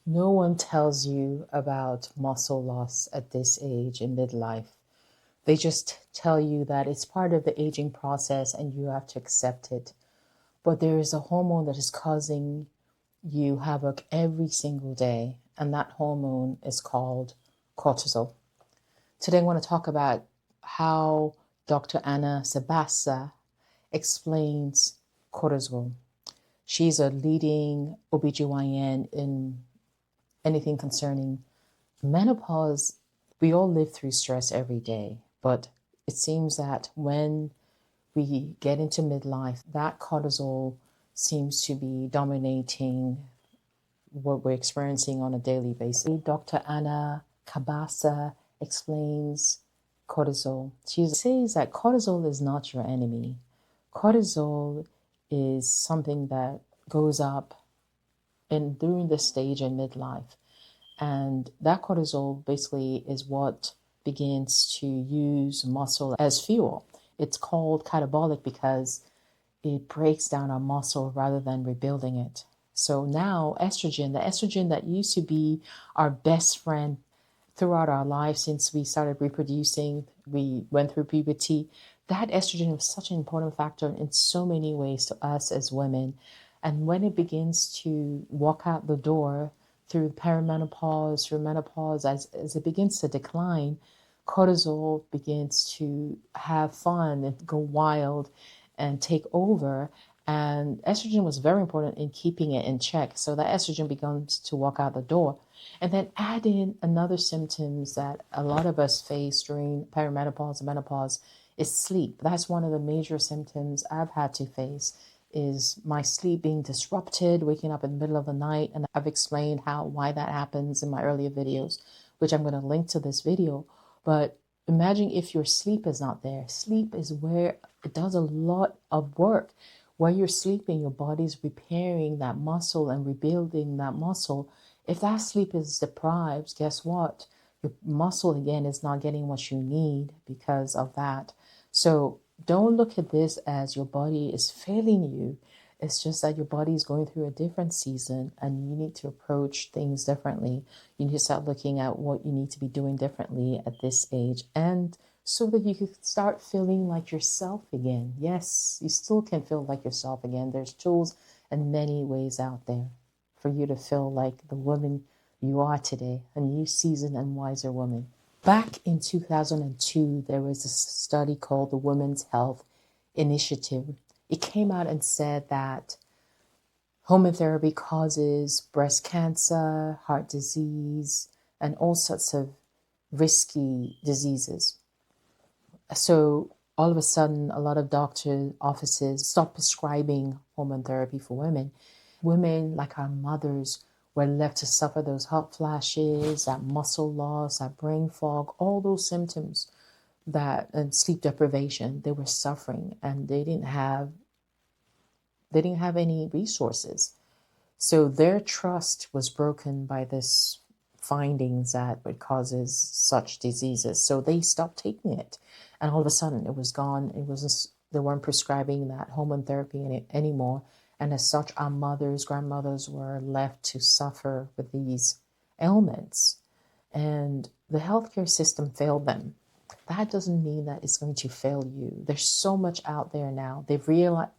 No one tells you about muscle loss at this age in midlife. They just tell you that it's part of the aging process and you have to accept it. But there is a hormone that is causing you havoc every single day, and that hormone is called cortisol. Today, I want to talk about how Dr. Anna Cabeca explains cortisol. She's a leading OBGYN in anything concerning menopause. We all live through stress every day, but it seems that when we get into midlife, that cortisol seems to be dominating what we're experiencing on a daily basis. Dr. Anna Cabeca explains cortisol. She says that cortisol is not your enemy. Cortisol is something that goes up during this stage in midlife. And that cortisol basically is what begins to use muscle as fuel. It's called catabolic because it breaks down our muscle rather than rebuilding it. So now estrogen, the estrogen that used to be our best friend throughout our lives since we started reproducing, we went through puberty, that estrogen was such an important factor in so many ways to us as women. And when it begins to walk out the door through perimenopause, through menopause, as it begins to decline, cortisol begins to have fun and go wild and take over. And estrogen was very important in keeping it in check. So that estrogen begins to walk out the door. And then add in another symptoms that a lot of us face during perimenopause and menopause is sleep. That's one of the major symptoms I've had to face, is my sleep being disrupted, waking up in the middle of the night. And I've explained why that happens in my earlier videos, which I'm going to link to this video. But imagine if your sleep is not there. Sleep is where it does a lot of work. While you're sleeping, your body's repairing that muscle and rebuilding that muscle. If that sleep is deprived, guess what? Your muscle again is not getting what you need because of that. So don't look at this as your body is failing you. It's just that your body is going through a different season and you need to approach things differently. You need to start looking at what you need to be doing differently at this age, and so that you can start feeling like yourself again. Yes, you still can feel like yourself again. There's tools and many ways out there for you to feel like the woman you are today, a new seasoned and wiser woman. Back in 2002, there was a study called the Women's Health Initiative. It came out and said that hormone therapy causes breast cancer, heart disease, and all sorts of risky diseases. So all of a sudden, a lot of doctor offices stopped prescribing hormone therapy for women. Women, like our mothers, were left to suffer those hot flashes, that muscle loss, that brain fog, all those symptoms and sleep deprivation. They were suffering and they didn't have any resources. So their trust was broken by this findings that it causes such diseases. So they stopped taking it. And all of a sudden it was gone. They weren't prescribing that hormone therapy anymore. And as such, our mothers, grandmothers were left to suffer with these ailments. And the healthcare system failed them. That doesn't mean that it's going to fail you. There's so much out there now. They've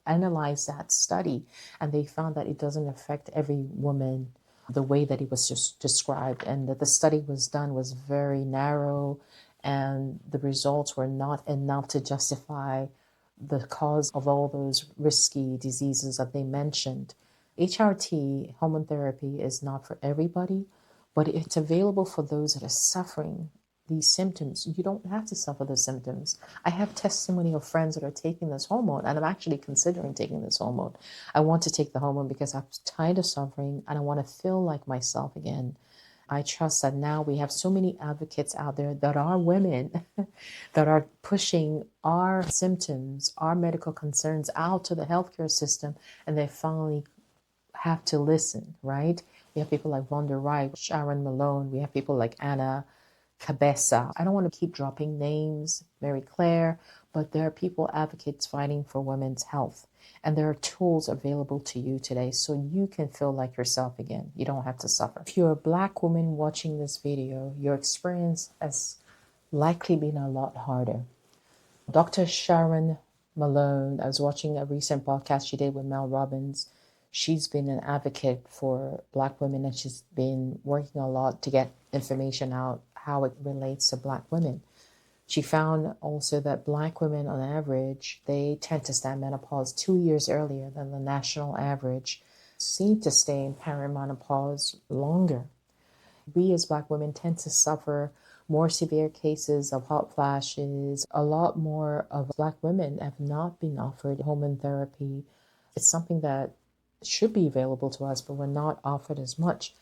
analyzed that study and they found that it doesn't affect every woman the way that it was just described, and that the study was very narrow, and the results were not enough to justify the cause of all those risky diseases that they mentioned. HRT, hormone therapy, is not for everybody, but it's available for those that are suffering these symptoms. You don't have to suffer the symptoms. I have testimony of friends that are taking this hormone, and I'm actually considering taking this hormone. I want to take the hormone because I'm tired of suffering and I want to feel like myself again. I trust that now we have so many advocates out there that are women that are pushing our symptoms, our medical concerns out to the healthcare system, and they finally have to listen, right? We have people like Vonda Wright, Sharon Malone. We have people like Anna Cabeca. I don't want to keep dropping names, Mary Claire, but there are people, advocates fighting for women's health. And there are tools available to you today so you can feel like yourself again. You don't have to suffer. If you're a Black woman watching this video, your experience has likely been a lot harder. Dr. Sharon Malone, I was watching a recent podcast she did with Mel Robbins. She's been an advocate for Black women, and she's been working a lot to get information out how it relates to Black women. She found also that Black women on average, they tend to start menopause 2 years earlier than the national average, seem to stay in perimenopause longer. We as Black women tend to suffer more severe cases of hot flashes. A lot more of Black women have not been offered hormone therapy. It's something that should be available to us, but we're not offered as much.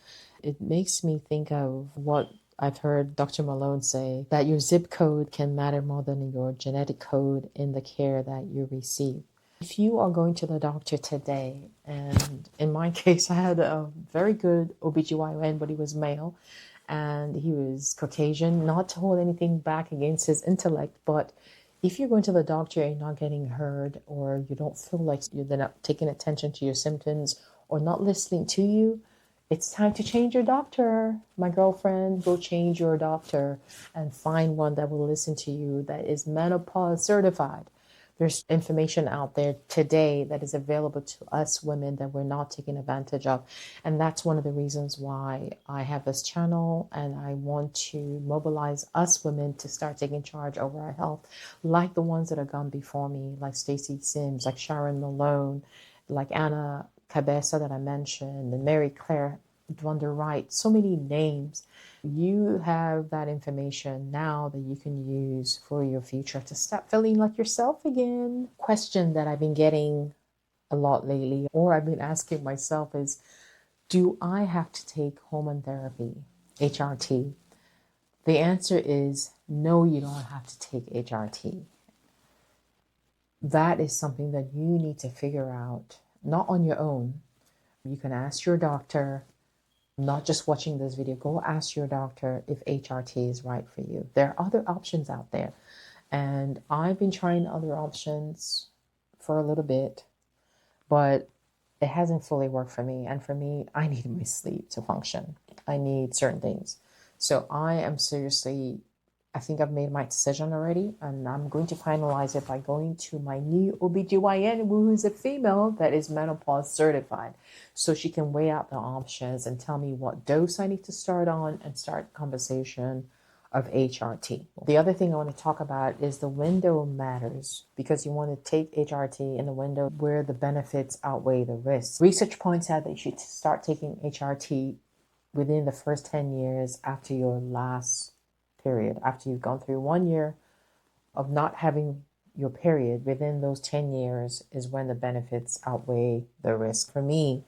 It makes me think of what I've heard Dr. Malone say, that your zip code can matter more than your genetic code in the care that you receive. If you are going to the doctor today, and in my case, I had a very good OBGYN, but he was male and he was Caucasian, not to hold anything back against his intellect, but if you're going to the doctor and you're not getting heard, or you don't feel like they're not taking attention to your symptoms or not listening to you, it's time to change your doctor. My girlfriend, go change your doctor and find one that will listen to you, that is menopause certified. There's information out there today that is available to us women that we're not taking advantage of. And that's one of the reasons why I have this channel, and I want to mobilize us women to start taking charge over our health, like the ones that have gone before me, like Stacey Sims, like Sharon Malone, like Anna Cabeca that I mentioned, and Mary Claire Wonder Wright, so many names. You have that information now that you can use for your future to start feeling like yourself again. Question that I've been getting a lot lately, or I've been asking myself, is do I have to take hormone therapy, HRT? The answer is no, you don't have to take HRT. That is something that you need to figure out, not on your own. You can ask your doctor. Not just watching this video, go ask your doctor if HRT is right for you. There are other options out there. And I've been trying other options for a little bit, but it hasn't fully worked for me. And for me, I need my sleep to function. I need certain things. So I am seriously, I think I've made my decision already, and I'm going to finalize it by going to my new OBGYN, who is a female that is menopause certified. So she can weigh out the options and tell me what dose I need to start on and start conversation of HRT. The other thing I want to talk about is the window matters, because you want to take HRT in the window where the benefits outweigh the risks. Research points out that you should start taking HRT within the first 10 years after your last period. After you've gone through 1 year of not having your period, within those 10 years is when the benefits outweigh the risk. For me,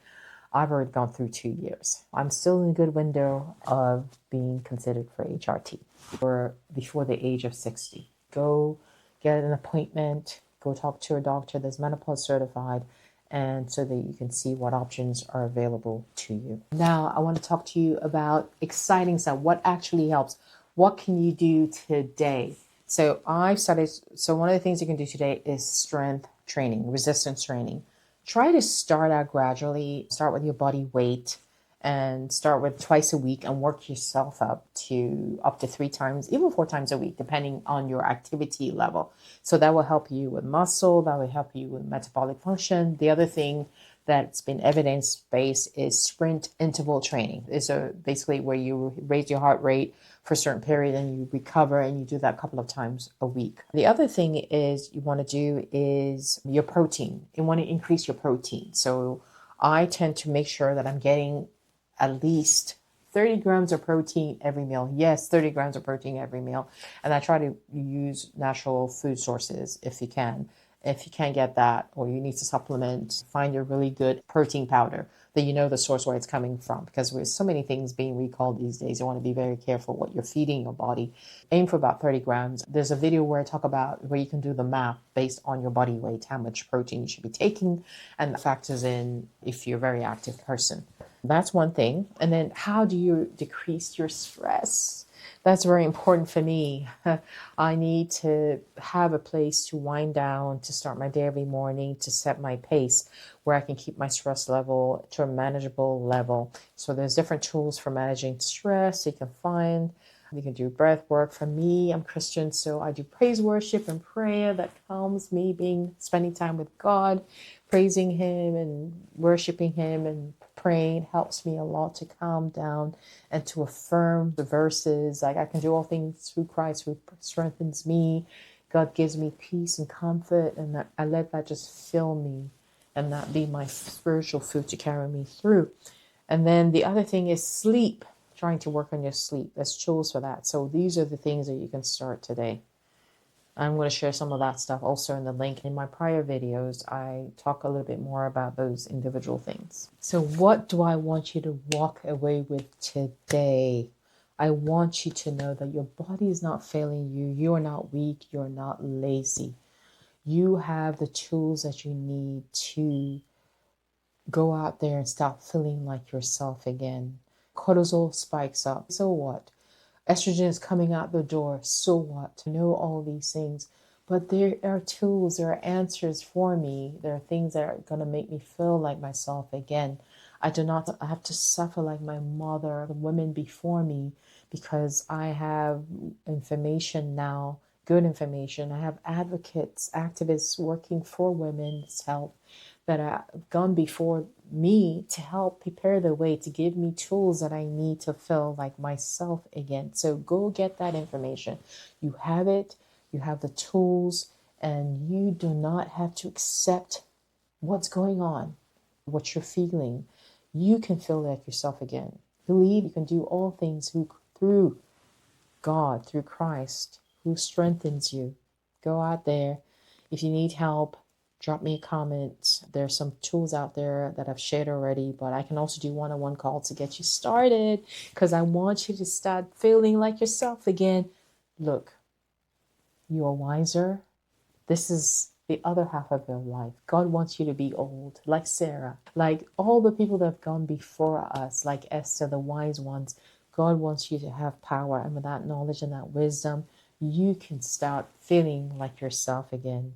I've already gone through 2 years. I'm still in a good window of being considered for HRT or before the age of 60. Go get an appointment, go talk to a doctor that's menopause certified, and so that you can see what options are available to you. Now, I want to talk to you about exciting stuff. What actually helps? What can you do today? So one of the things you can do today is strength training, resistance training. Try to start out gradually. Start with your body weight and start with twice a week and work yourself up to 3 times, even 4 times a week, depending on your activity level. So that will help you with muscle. That will help you with metabolic function. The other thing that's been evidence-based is sprint interval training. It's basically where you raise your heart rate for a certain period and you recover, and you do that a couple of times a week. The other thing is you want to do is your protein. You want to increase your protein. So I tend to make sure that I'm getting at least 30 grams of protein every meal. Yes, 30 grams of protein every meal. And I try to use natural food sources if you can. If you can't get that, or you need to supplement, find a really good protein powder that you know the source where it's coming from. Because with so many things being recalled these days, you want to be very careful what you're feeding your body. Aim for about 30 grams. There's a video where I talk about where you can do the math based on your body weight, how much protein you should be taking, and that factors in if you're a very active person. That's one thing. And then how do you decrease your stress? That's very important for me. I need to have a place to wind down, to start my day every morning, to set my pace where I can keep my stress level to a manageable level. So there's different tools for managing stress you can find. You can do breath work. For me, I'm Christian, so I do praise worship and prayer that calms me, spending time with God, praising Him and worshiping Him and praying helps me a lot to calm down and to affirm the verses. Like, I can do all things through Christ who strengthens me. God gives me peace and comfort, and that I let that just fill me and that be my spiritual food to carry me through. And then the other thing is sleep, trying to work on your sleep. There's tools for that. So these are the things that you can start today. I'm going to share some of that stuff also in the link. In my prior videos, I talk a little bit more about those individual things. So what do I want you to walk away with today? I want you to know that your body is not failing you. You are not weak. You're not lazy. You have the tools that you need to go out there and start feeling like yourself again. Cortisol spikes up. So what? Estrogen is coming out the door. So what? I know all these things. But there are tools, there are answers for me. There are things that are going to make me feel like myself again. I do not have to suffer like my mother, the women before me, because I have information now, good information. I have advocates, activists working for women's health that have gone before me to help prepare the way, to give me tools that I need to feel like myself again. So go get that information. You have it, you have the tools, and you do not have to accept what's going on, what you're feeling. You can feel like yourself again. Believe you can do all things through God, through Christ, who strengthens you. Go out there. If you need help, drop me a comment. There's some tools out there that I've shared already, but I can also do one-on-one calls to get you started because I want you to start feeling like yourself again. Look, you are wiser. This is the other half of your life. God wants you to be old, like Sarah, like all the people that have gone before us, like Esther, the wise ones. God wants you to have power, and with that knowledge and that wisdom, you can start feeling like yourself again.